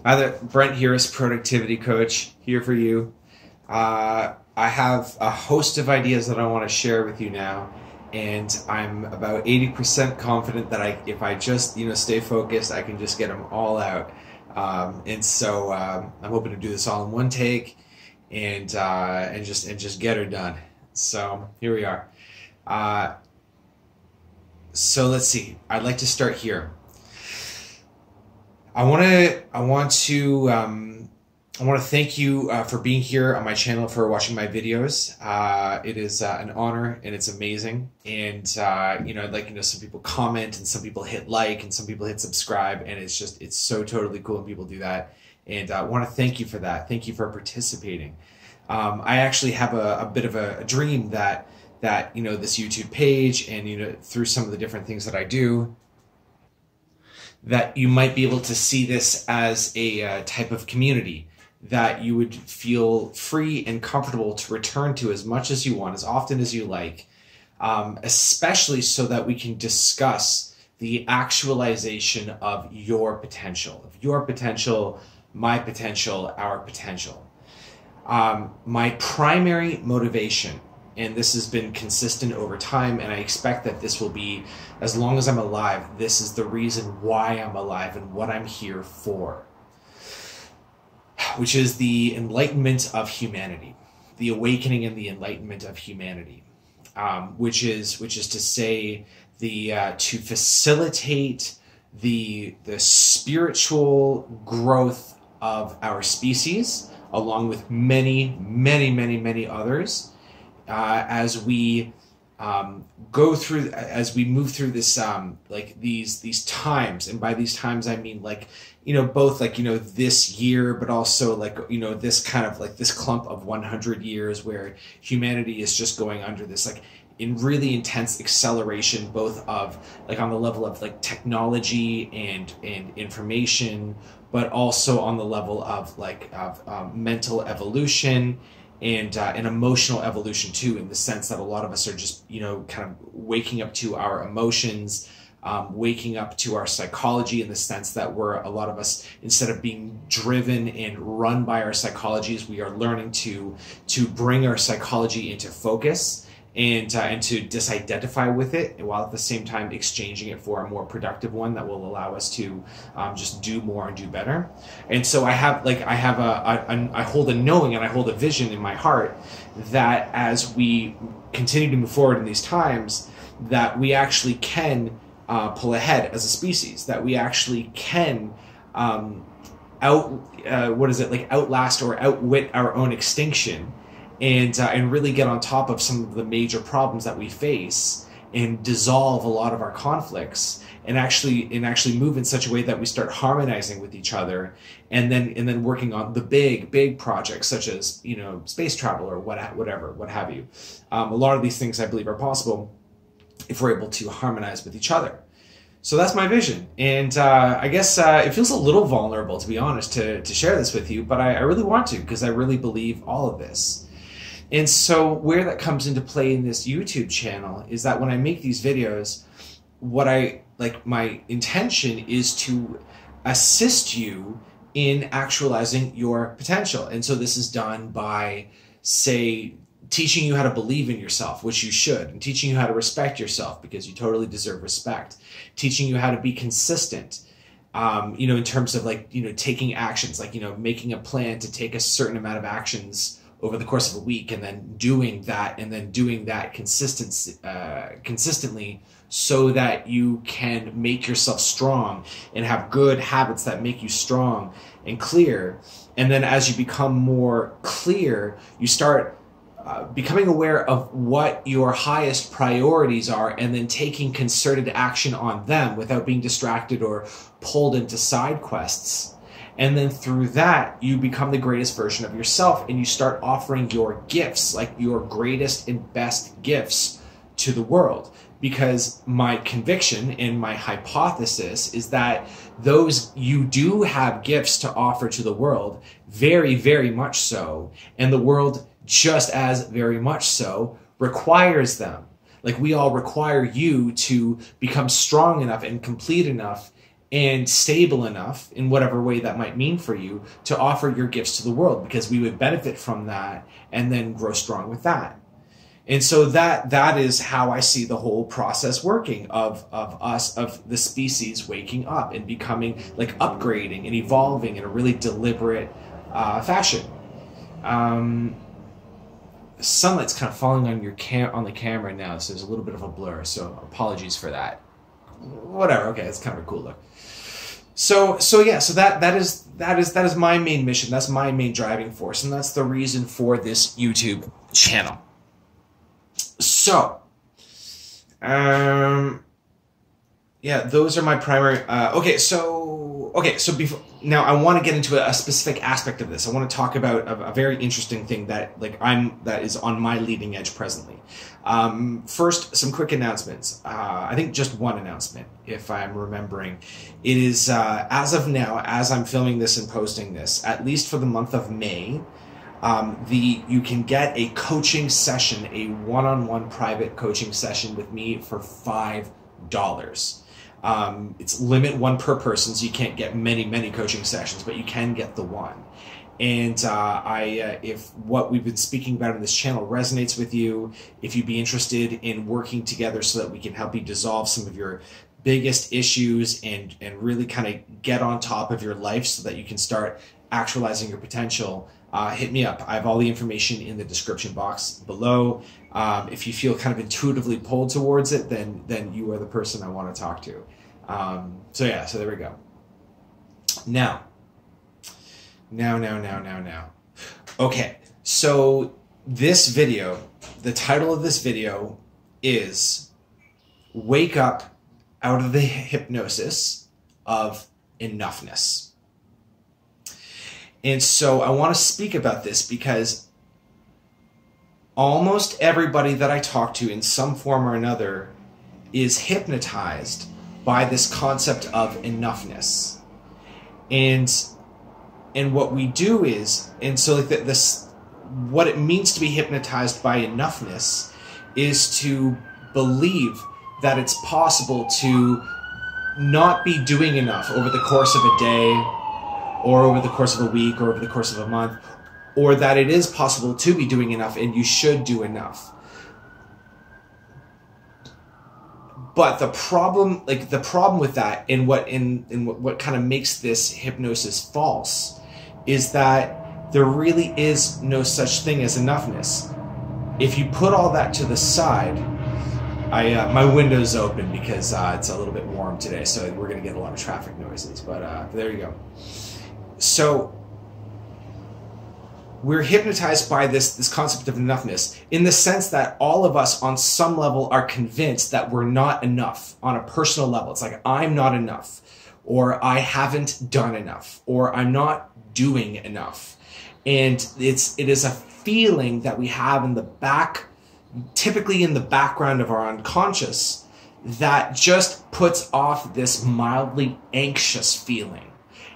Hi there, Brent here as Productivity Coach, here for you. I have a host of ideas that I want to share with you now, and I'm about 80% confident that if I just stay focused, I can just get them all out. And so I'm hoping to do this all in one take, and just get her done. So here we are. So let's see. I'd like to start here. I want to thank you for being here on my channel, for watching my videos. It is an honor and it's amazing. And I'd like some people comment and some people hit like and some people hit subscribe, and it's so totally cool when people do that. And I want to thank you for that. Thank you for participating. I actually have a bit of a dream that this YouTube page and through some of the different things that I do, that you might be able to see this as a type of community that you would feel free and comfortable to return to as much as you want, as often as you like, especially so that we can discuss the actualization of your potential, my potential, our potential. My primary motivation, and this has been consistent over time, and I expect that this will be as long as I'm alive. This is the reason why I'm alive and what I'm here for, which is the enlightenment of humanity, the awakening and the enlightenment of humanity, which is to say to facilitate the spiritual growth of our species, along with many others. As we move through this these times, and by these times I mean both this year, but also this kind of this clump of 100 years where humanity is just going under this in really intense acceleration, both of on the level of technology and information, but also on the level of mental evolution and emotional evolution too, in the sense that a lot of us are just kind of waking up to our emotions, waking up to our psychology, in the sense that a lot of us, instead of being driven and run by our psychologies, we are learning to bring our psychology into focus and to disidentify with it, while at the same time exchanging it for a more productive one that will allow us to just do more and do better. And so I hold a knowing and I hold a vision in my heart that as we continue to move forward in these times, that we actually can pull ahead as a species, that we actually can outlast or outwit our own extinction, and really get on top of some of the major problems that we face, and dissolve a lot of our conflicts, and actually move in such a way that we start harmonizing with each other, and then working on the big projects such as space travel or what have you. A lot of these things I believe are possible if we're able to harmonize with each other. So that's my vision, and I guess it feels a little vulnerable, to be honest, to share this with you, but I really want to, because I really believe all of this. And so where that comes into play in this YouTube channel is that when I make these videos, my intention is to assist you in actualizing your potential. And so this is done by, say, teaching you how to believe in yourself, which you should, and teaching you how to respect yourself, because you totally deserve respect, teaching you how to be consistent, in terms of taking actions, making a plan to take a certain amount of actions over the course of a week, and then doing that consistently, so that you can make yourself strong and have good habits that make you strong and clear. And then as you become more clear, you start becoming aware of what your highest priorities are, and then taking concerted action on them without being distracted or pulled into side quests. And then through that, you become the greatest version of yourself, and you start offering your gifts, your greatest and best gifts, to the world. Because my conviction and my hypothesis is that you do have gifts to offer to the world, very, very much so, and the world just as very much so requires them. We all require you to become strong enough and complete enough and stable enough in whatever way that might mean for you to offer your gifts to the world, because we would benefit from that and then grow strong with that. And so that is how I see the whole process working of the species waking up and becoming, like, upgrading and evolving in a really deliberate fashion. Sunlight's kind of falling on on the camera now, so there's a little bit of a blur, so apologies for that. Whatever, okay, it's kind of a cool look. So that is my main mission. That's my main driving force, and that's the reason for this YouTube channel. So, yeah, those are my primary. So before now, I want to get into a specific aspect of this. I want to talk about a very interesting thing that that is on my leading edge presently. First, some quick announcements. I think just one announcement, if I'm remembering. It is as of now, as I'm filming this and posting this, at least for the month of May. You can get a coaching session, a one-on-one private coaching session with me for $5. It's limit one per person, so you can't get many coaching sessions, but you can get the one. And if what we've been speaking about in this channel resonates with you, if you'd be interested in working together so that we can help you dissolve some of your biggest issues and really kind of get on top of your life so that you can start actualizing your potential, hit me up. I have all the information in the description box below. If you feel kind of intuitively pulled towards it, then you are the person I want to talk to. So there we go. Now. Okay, so this video, the title of this video is Wake Up Out of the Hypnosis of Enoughness. And so I want to speak about this because almost everybody that I talk to in some form or another is hypnotized by this concept of enoughness. And what we do is, and so like what it means to be hypnotized by enoughness is to believe that it's possible to not be doing enough over the course of a day, or over the course of a week, or over the course of a month, or that it is possible to be doing enough and you should do enough. But the problem with that, and what kind of makes this hypnosis false, is that there really is no such thing as enoughness. If you put all that to the side, my window's open because it's a little bit warm today, so we're gonna get a lot of traffic noises, but there you go. So we're hypnotized by this concept of enoughness in the sense that all of us on some level are convinced that we're not enough on a personal level. It's like, I'm not enough, or I haven't done enough, or I'm not doing enough. And it is a feeling that we have in the back, typically in the background of our unconscious, that just puts off this mildly anxious feeling.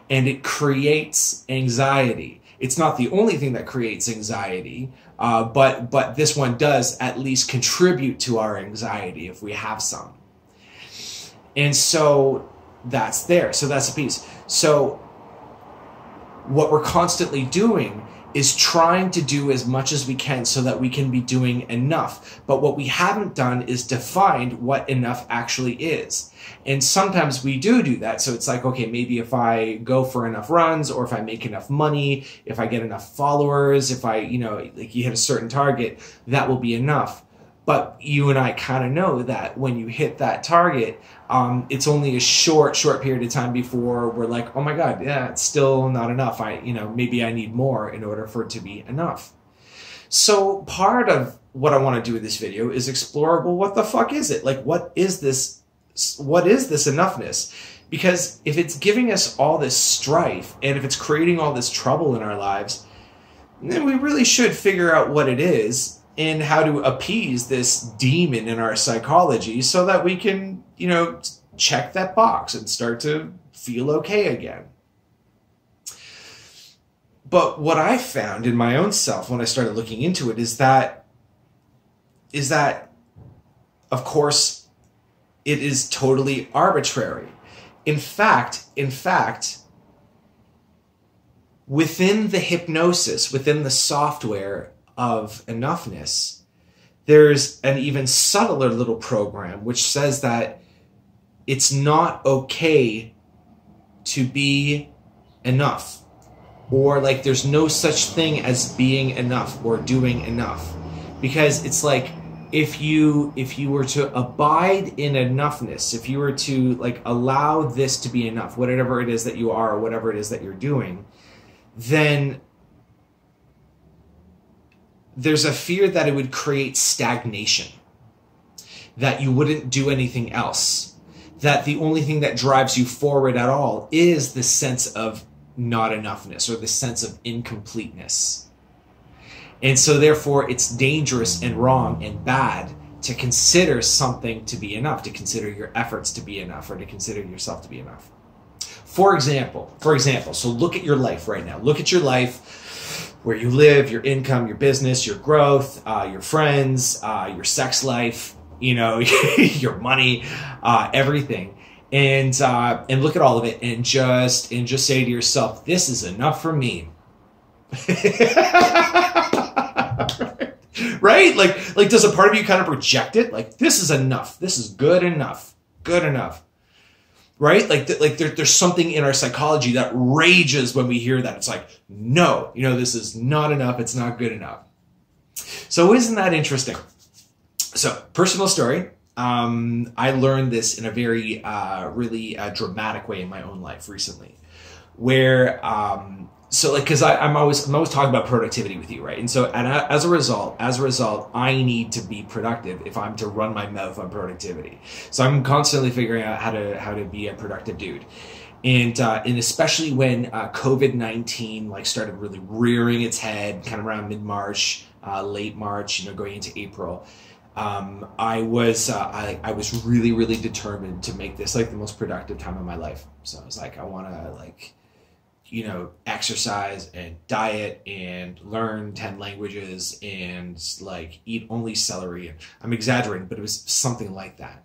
And it creates anxiety. It's not the only thing that creates anxiety, but this one does at least contribute to our anxiety if we have some. And so that's there. So that's a piece. So what we're constantly doing is trying to do as much as we can so that we can be doing enough. But what we haven't done is defined what enough actually is. And sometimes we do that. So it's like, okay, maybe if I go for enough runs, or if I make enough money, if I get enough followers, if I, like you hit a certain target, that will be enough. But you and I kind of know that when you hit that target, it's only a short period of time before we're like, oh my God, yeah, it's still not enough. Maybe I need more in order for it to be enough. So part of what I want to do with this video is explore, well, what the fuck is it? Like, what is this enoughness? Because if it's giving us all this strife, and if it's creating all this trouble in our lives, then we really should figure out what it is and how to appease this demon in our psychology so that we can, check that box and start to feel okay again. But what I found in my own self when I started looking into it is that, of course, it is totally arbitrary. In fact, within the hypnosis, within the software of Enoughness, there's an even subtler little program which says that it's not okay to be enough, or like there's no such thing as being enough or doing enough, because it's like if you were to abide in enoughness, if you were to like allow this to be enough, whatever it is that you are or whatever it is that you're doing, then there's a fear that it would create stagnation, that you wouldn't do anything else, that the only thing that drives you forward at all is the sense of not enoughness or the sense of incompleteness. And so therefore it's dangerous and wrong and bad to consider something to be enough, to consider your efforts to be enough, or to consider yourself to be enough. For example, so look at your life right now. Look at your life, where you live, your income, your business, your growth, your friends, your sex life, you know, your money, everything. And look at all of it and just say to yourself, this is enough for me. Right? Like does a part of you kind of project it? Like, this is enough. This is good enough. Good enough. Right? Like there's something in our psychology that rages when we hear that. It's like, no, you know, this is not enough. It's not good enough. So isn't that interesting? So, personal story. I learned this in a very, really dramatic way in my own life recently, where, so like, cause I'm always talking about productivity with you, right? And so, as a result, I need to be productive if I'm to run my mouth on productivity. So I'm constantly figuring out how to be a productive dude. And especially when COVID-19 like started really rearing its head kind of around mid-March, late March, you know, going into April, I was really, really determined to make this like the most productive time of my life. So I was like, I want to like, you know, exercise and diet and learn 10 languages and like eat only celery. I'm exaggerating, but it was something like that.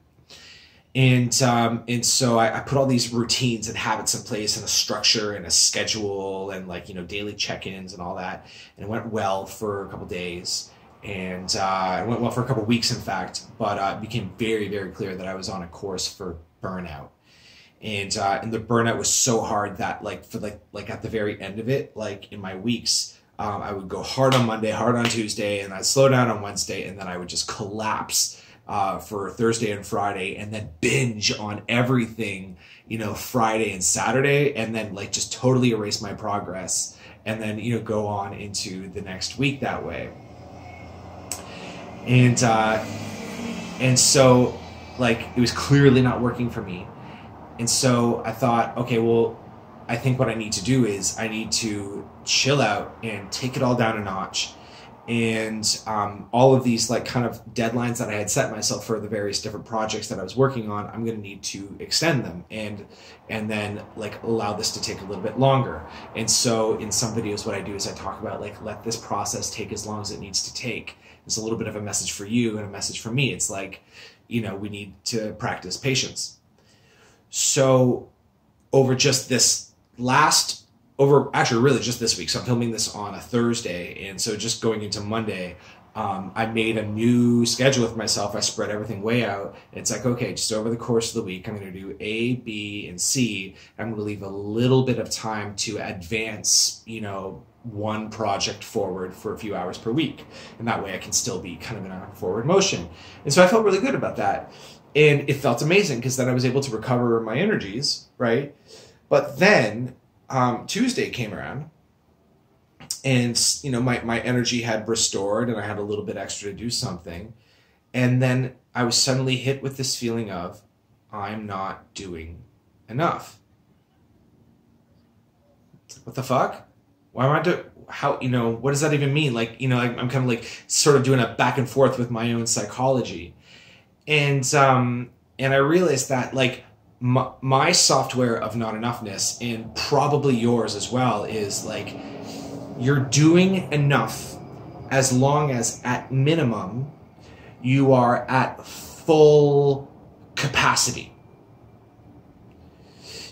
And so I put all these routines and habits in place and a structure and a schedule and like, you know, daily check-ins and all that. And it went well for a couple days. And it went well for a couple weeks, in fact, but it became very, very clear that I was on a course for burnout. And the burnout was so hard that like at the very end of it, like in my weeks, I would go hard on Monday, hard on Tuesday, and I'd slow down on Wednesday, and then I would just collapse for Thursday and Friday, and then binge on everything, you know, Friday and Saturday, and then like just totally erase my progress, and then, you know, go on into the next week that way. And so like it was clearly not working for me. And so I thought, okay, well, I think what I need to do is I need to chill out and take it all down a notch. And all of these like kind of deadlines that I had set myself for the various different projects that I was working on, I'm going to need to extend them and then like allow this to take a little bit longer. And so in some videos, what I do is I talk about like, let this process take as long as it needs to take. It's a little bit of a message for you and a message for me. It's like, you know, we need to practice patience. So over just this actually really just this week, so I'm filming this on a Thursday, and so just going into Monday, I made a new schedule with myself. I spread everything way out. It's like, okay, just over the course of the week, I'm going to do A, B, and C. I'm going to leave a little bit of time to advance, you know, one project forward for a few hours per week. And that way I can still be kind of in a forward motion. And so I felt really good about that. And it felt amazing because then I was able to recover my energies, right? But then Tuesday came around, and you know my energy had restored, and I had a little bit extra to do something. And then I was suddenly hit with this feeling of, I'm not doing enough. What the fuck? Why am I doing? How, you know, what does that even mean? Like, you know, I'm kind of like sort of doing a back and forth with my own psychology. And I realized that like my software of not enoughness, and probably yours as well, is like you're doing enough as long as at minimum you are at full capacity.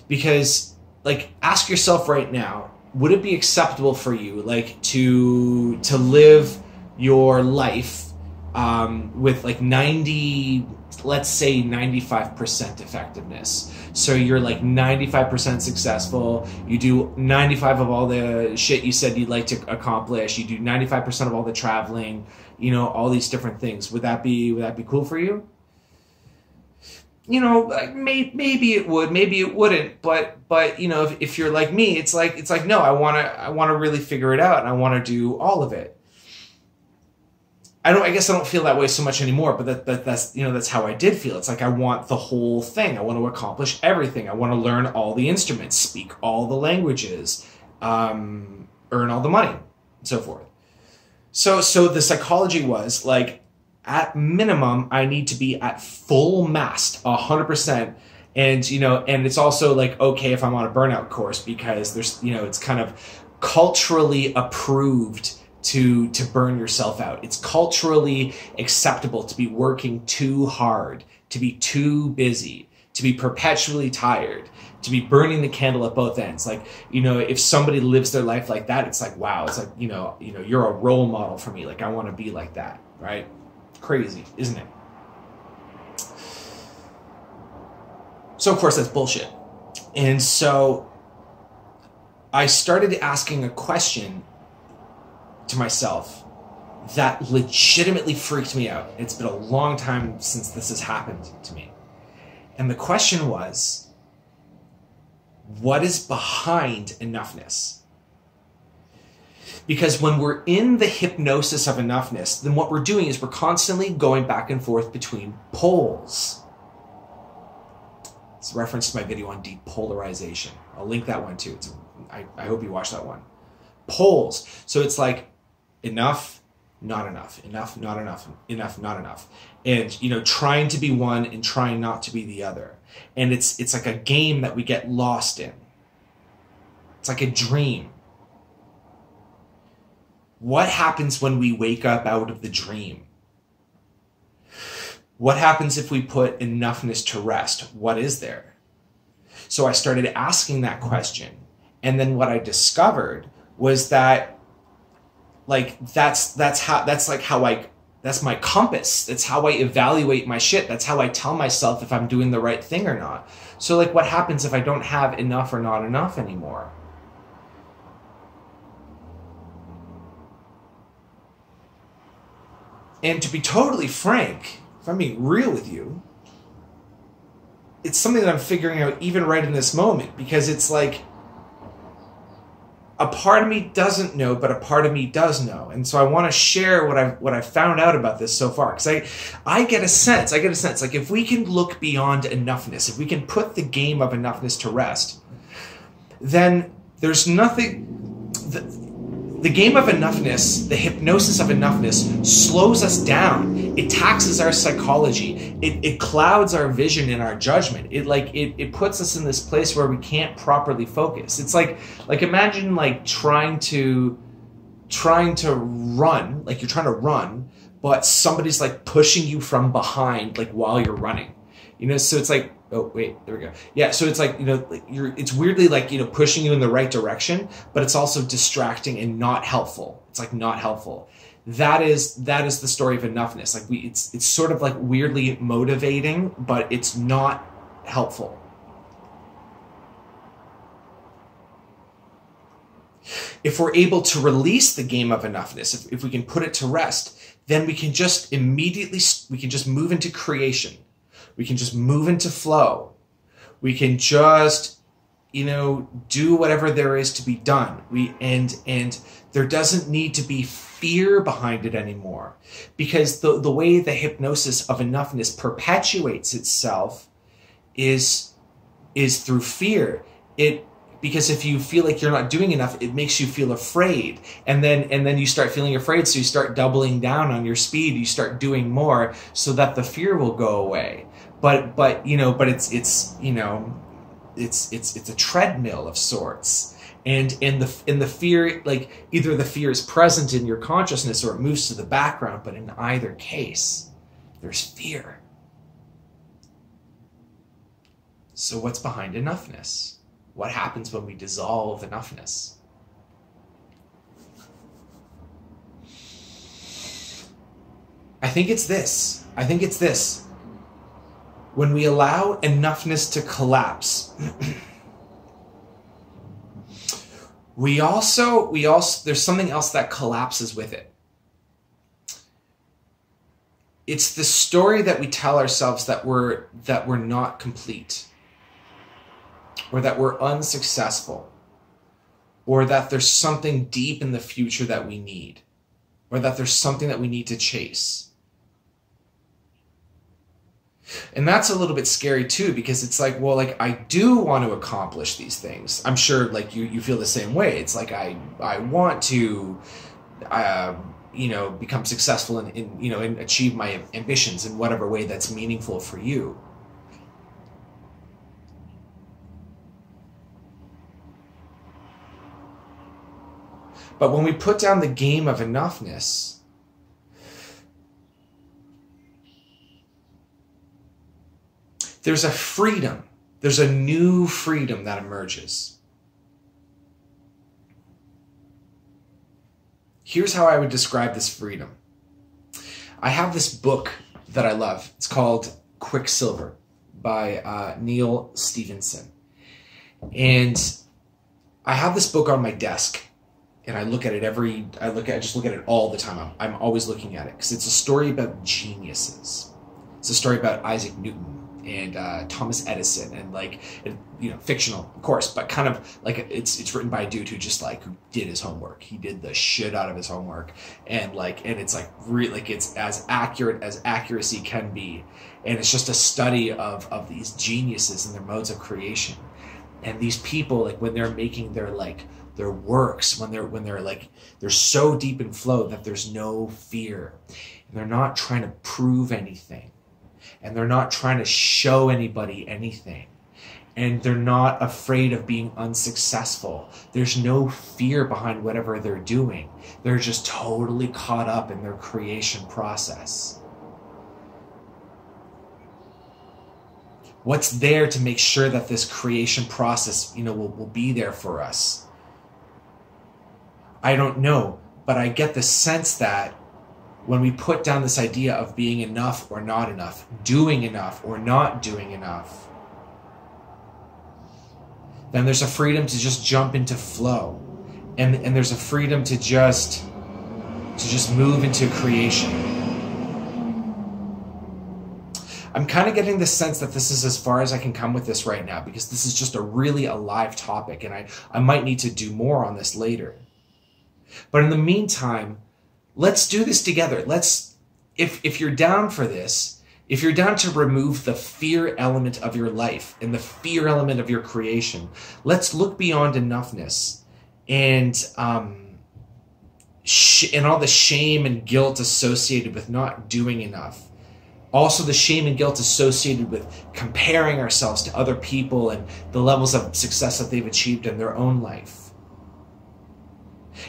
Because, like, ask yourself right now, would it be acceptable for you, like, to live your life with like 90, let's say 95% effectiveness? So you're like 95% successful, you do 95 of all the shit you said you'd like to accomplish, you do 95% of all the traveling, you know, all these different things. Would that be cool for you? You know, like maybe it would, maybe it wouldn't, but you know, if you're like me, it's like no, I want to really figure it out, and I want to do all of it. I guess I don't feel that way so much anymore, but that's, you know, that's how I did feel. It's like I want the whole thing. I want to accomplish everything. I want to learn all the instruments, speak all the languages, earn all the money, and so forth. So the psychology was like, at minimum, I need to be at full mast, 100%. And, you know, and it's also like, okay, if I'm on a burnout course, because there's, you know, it's kind of culturally approved to burn yourself out. It's culturally acceptable to be working too hard, to be too busy, to be perpetually tired, to be burning the candle at both ends. Like, you know, if somebody lives their life like that, it's like, wow, it's like, you know, you're a role model for me. Like, I want to be like that, right? Crazy, isn't it? So of course that's bullshit. And so I started asking a question to myself that legitimately freaked me out. It's been a long time since this has happened to me. And the question was, what is behind enoughness? Because when we're in the hypnosis of enoughness, then what we're doing is we're constantly going back and forth between poles. It's a reference to my video on depolarization. I'll link that one too. I hope you watch that one. Poles. So it's like enough, not enough, enough, not enough, enough, not enough. And, you know, trying to be one and trying not to be the other. And it's like a game that we get lost in. It's like a dream. What happens when we wake up out of the dream? What happens if we put enoughness to rest? What is there? So I started asking that question. And then what I discovered was that, like, that's my compass. That's how I evaluate my shit. That's how I tell myself if I'm doing the right thing or not. So, like, what happens if I don't have enough or not enough anymore? And to be totally frank, if I'm being real with you, it's something that I'm figuring out even right in this moment, because it's like a part of me doesn't know, but a part of me does know. And so I want to share what I've found out about this so far. Because I get a sense, like, if we can look beyond enoughness, if we can put the game of enoughness to rest, then there's nothing... The game of enoughness, the hypnosis of enoughness, slows us down. It taxes our psychology. It clouds our vision and our judgment. It puts us in this place where we can't properly focus. It's like imagine like trying to run, like you're trying to run, but somebody's like pushing you from behind, like while you're running. You know, so it's like, oh wait, there we go. Yeah, so it's like, you know, like it's weirdly like, you know, pushing you in the right direction, but it's also distracting and not helpful. It's like not helpful. That is the story of enoughness. Like it's sort of like weirdly motivating, but it's not helpful. If we're able to release the game of enoughness, if we can put it to rest, then we can just move into creation. We can just move into flow. We can just, you know, do whatever there is to be done. And there doesn't need to be fear behind it anymore, because the way the hypnosis of enoughness perpetuates itself is through fear. Because if you feel like you're not doing enough, it makes you feel afraid. And then you start feeling afraid, so you start doubling down on your speed, you start doing more so that the fear will go away. But it's a treadmill of sorts. And in the fear, like either the fear is present in your consciousness or it moves to the background, but in either case, there's fear. So what's behind enoughness? What happens when we dissolve enoughness? I think it's this. When we allow enoughness to collapse, we also, there's something else that collapses with it. It's the story that we tell ourselves that we're not complete, or that we're unsuccessful, or that there's something deep in the future that we need, or that there's something that we need to chase. And that's a little bit scary too, because it's like, well, like I do want to accomplish these things. I'm sure like you feel the same way. It's like I want to become successful and achieve my ambitions in whatever way that's meaningful for you. But when we put down the game of enoughness, there's a freedom. There's a new freedom that emerges. Here's how I would describe this freedom. I have this book that I love. It's called Quicksilver by Neil Stevenson. And I have this book on my desk, and I look at it I just look at it all the time. I'm always looking at it because it's a story about geniuses. It's a story about Isaac Newton and Thomas Edison, and fictional, of course, but kind of like it's written by a dude who just who did his homework. He did the shit out of his homework, and it's really it's as accurate as accuracy can be, and it's just a study of these geniuses and their modes of creation, and these people when they're making their works, when they're so deep in flow that there's no fear, and they're not trying to prove anything. And they're not trying to show anybody anything. And they're not afraid of being unsuccessful. There's no fear behind whatever they're doing. They're just totally caught up in their creation process. What's there to make sure that this creation process, will be there for us? I don't know, but I get the sense that when we put down this idea of being enough or not enough, doing enough or not doing enough, then there's a freedom to just jump into flow. And there's a freedom to just move into creation. I'm kind of getting the sense that this is as far as I can come with this right now, because this is just a really alive topic, and I might need to do more on this later. But in the meantime, let's do this together. If you're down for this, if you're down to remove the fear element of your life and the fear element of your creation, let's look beyond enoughness and all the shame and guilt associated with not doing enough. Also the shame and guilt associated with comparing ourselves to other people and the levels of success that they've achieved in their own life.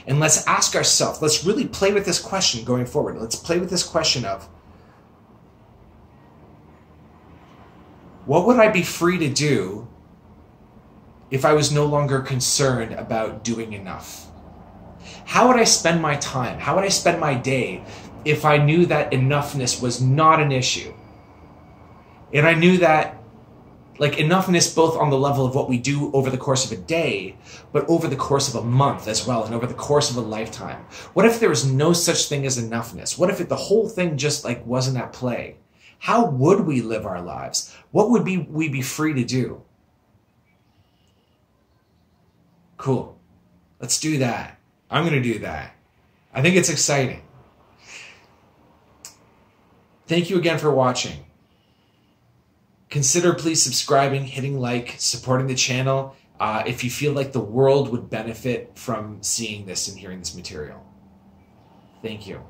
And let's ask ourselves, let's really play with this question going forward. Let's play with this question of, what would I be free to do if I was no longer concerned about doing enough? How would I spend my time? How would I spend my day if I knew that enoughness was not an issue? And I knew that enoughness both on the level of what we do over the course of a day, but over the course of a month as well, and over the course of a lifetime. What if there was no such thing as enoughness? What if the whole thing just wasn't at play? How would we live our lives? What would we be free to do? Cool. Let's do that. I'm going to do that. I think it's exciting. Thank you again for watching. Consider please subscribing, hitting like, supporting the channel if you feel like the world would benefit from seeing this and hearing this material. Thank you.